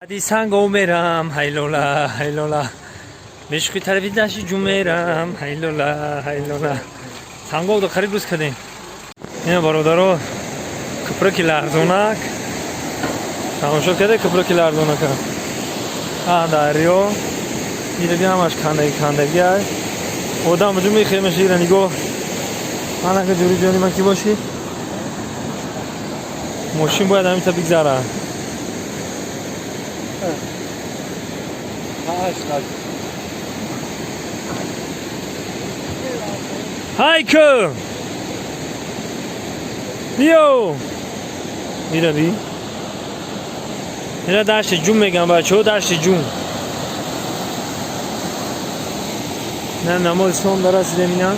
دی سنگو میرم هیلولا هیلولا مشکی طرفی دشتی جو میرم هیلولا هیلولا سنگو دو خرید روز کردیم اینه برادرو کپرکی لرزونک تماشا کرده کپرکی لرزونک دریو دیگه همش کندگی هست آدم جو میخیمه شیره نگاه من اگه جوری جانی من کی باشی ماشین باید همین تا بگذره هایکو بیو میروی اینا دشت جون میگم بچه ها دشت جون نه نماز اسلام داره زمینه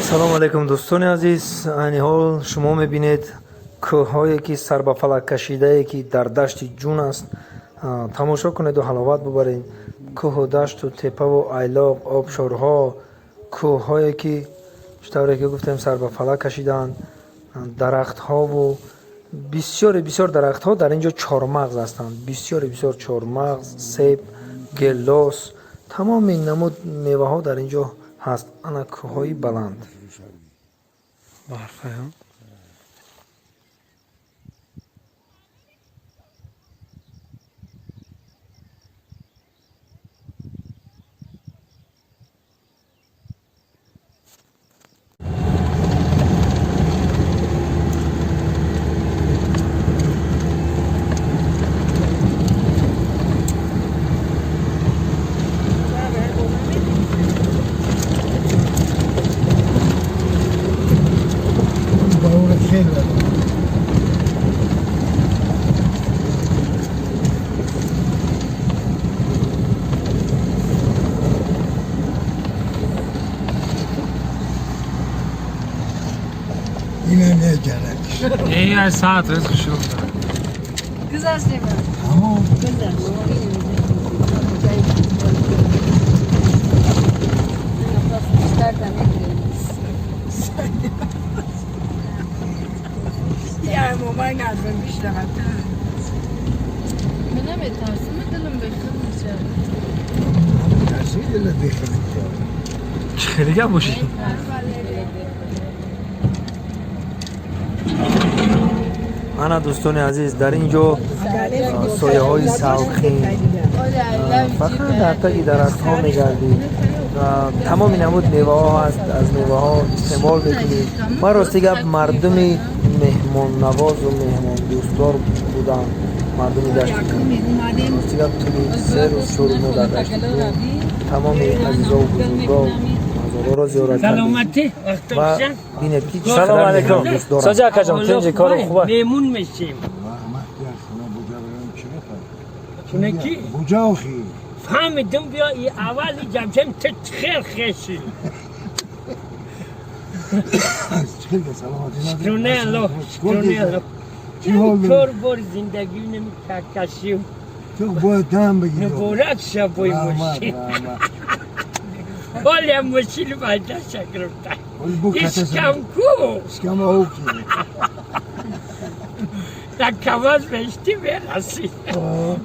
سلام علیکم دوستان عزیز. این حال شما میبینید کوههایی که سر به فلک کشیده که در دشت جون است. تماشا کنید و حلاوت ببرید. کوه و دشت و تپه و ایلاق آبشارها کوههایی که چطوری که گفتیم سر به فلک کشیدن، درخت ها و بسیار درخت ها در اینجا چهارمغز هستند. بسیار چهارمغز، سیب، گلاس، تمام این نمود میوه ها در اینجا هست. انا کوههای بلند برفه ها Yine ne gerek? İyi ya saat rızkı şu. Güzel değil mi? Tamam. Güzel. Ya mama geldim işte hatta. Bana tersi mi dilim beklemişim? Tersi de bekledik ya. خیلی باشی انا دوستان عزیز در اینجا سایه های سوخین فقط در تایی درخت ها میگردید تمام نمود میوه ها هست. از میوه ها استعمال میکنید. ما راستی گفت مردمی مهمان نواز و مهمان دوستدار بودن. مردمی دشتیتون راستی گفت توی 3 روز 4 روز در دشتیتون تمام عزیزا و بزرگا را زیارت سلامتی و بینید که سلام علیکم سجا کجام تنجی کار خوبه میمون میشیم چونه کی؟ بوجا خی فهمیدم بیا ای اولی جمشم تو خیر خیشی شکرونه الله طور بار زندگی نمی کشیم تو باید دم بگیر نبورت شبای مشین ولی هم مشین باید شکرفتن اشکم کو اشکم اوکی در کواز بشتی برسی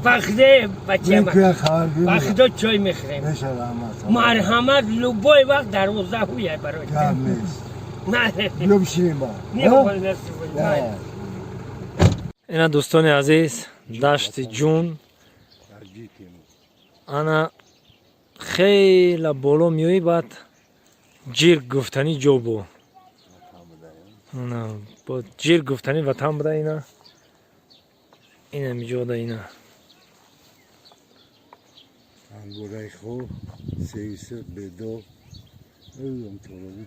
بخده بچه من بخده چای میخوریم مرحمت لبای وقت در وزده ہویه برای نه بیا بشینیم با اینا دوستان عزیز دشت جون انا خیلی بالا میوی بعد چیرک گفتنی جو بو با چیرک گفتنی وطن بده اینا میجاده اینا انگورای خوب سیویسه بدو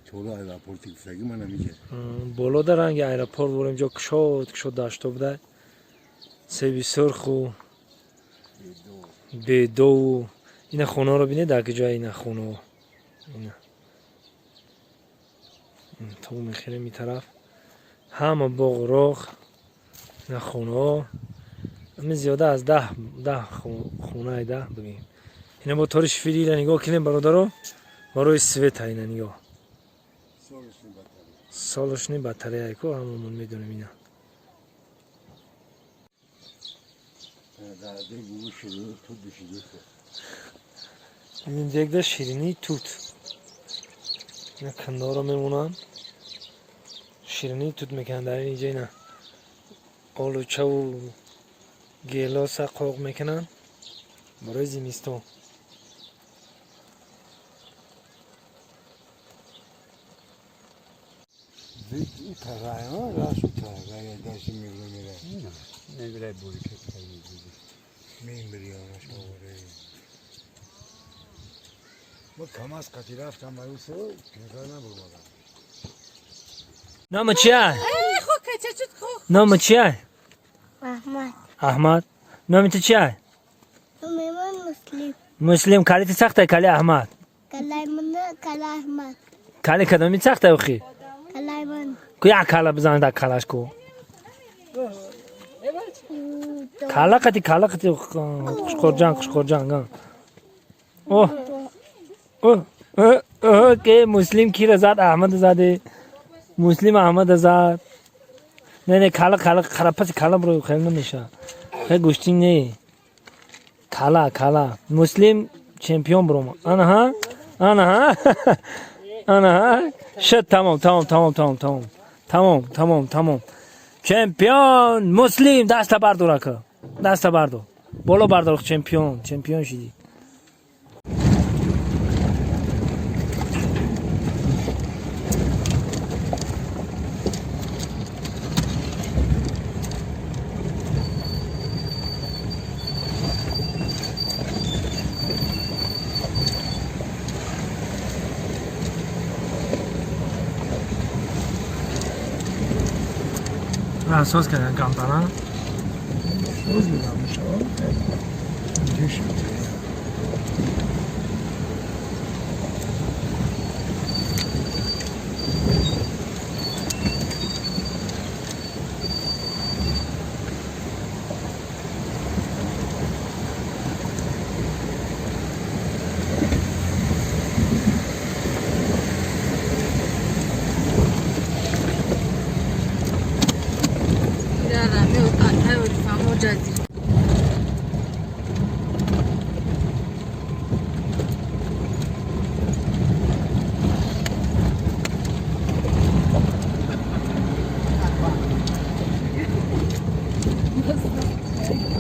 تولا ایراپورتی گفتگی من نمیگه بالا دارن که ایراپورت بریم جا کشاد داشته بوده سیویسر خو بدو اینا خونه رو بینید در که جای اینا خونه اینا تو میخیره می طرف همه باغ راغ اینا خونه ها همین زیاده از 10 خونه 10 ببین اینا با طور شفیری را نگاه کنیم برادرو برای سویت ها اینا نگاه سالش نی بطریه ای که همون میدونیم اینا این دیگه شیرینی توت اینا کندارا میمونن شیرینی توت میکنن در اینجا اینا آلوچه و گیلاس قاق میکنن برای زمستون این تغییر ها راست تغییر داشتی میگره بوری که تغییر میبری آنش آوره ما کم از قطی رفتم مروسه نگاه نبود نام چیه؟ نام چیه؟ احمد احمد نام تو چیه؟ من مسلم مسلم کالی تی سخته کالی احمد کلای من کلای احمد کالی کدومی سخته اخی کلای من کویا کالا بزن دا کالاش کو کالا کتی خوشخورجان اوه اوه که مسلم کی رزاد احمد زاده مسلم احمد زاد نه کالا خرابه کالا برو خیلی نمیشه خیلی گوشتی نه کالا مسلم چمپیون برو آنها شد تمام چمپیون مسلم دست بردار که دست بردار بالا بردار چمپیون شدی احساس کردن کامتانا روز میدم شما اینجا شد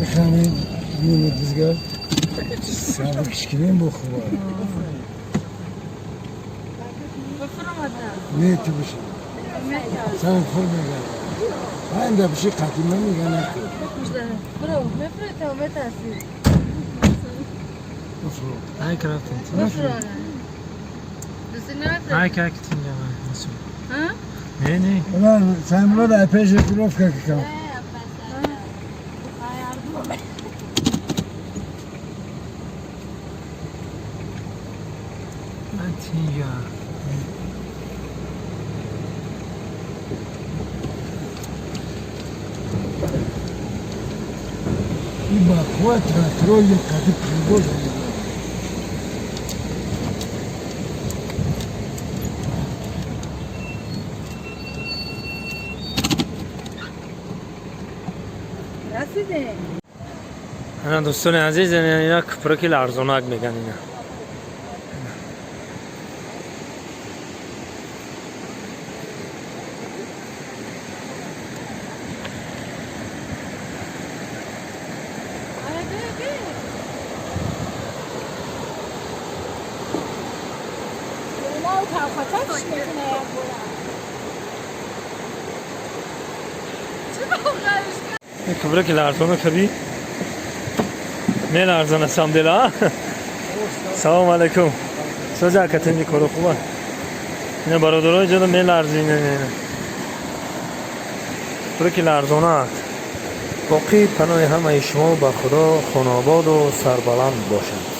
بخوانیم میمون دیزگاه سابق کشکریم با خواه نه تو بشه سان خور میگن من دا بشه قدیمه میگن نکن برو مفرده و متاسی بفرو های کرافتن بفرده دوستی نرده های که کتیم ها؟ نه اونا سایمولا da epeyce krovka kikam. Antiga. Ima hvatra trolje kad je privozi. اینا دوستان عزیز اینا کپرکی لرزونک میگن اینا این کپرکی لرزونک هبی نه لرزانه سام دلا سلام علیکم سوزا کتنی کارو خوبه اینا برادرای جدا می لرزینه نه کپرکی لرزونک باقی پناه همه شما به خدا خاناباد و سربلند باشد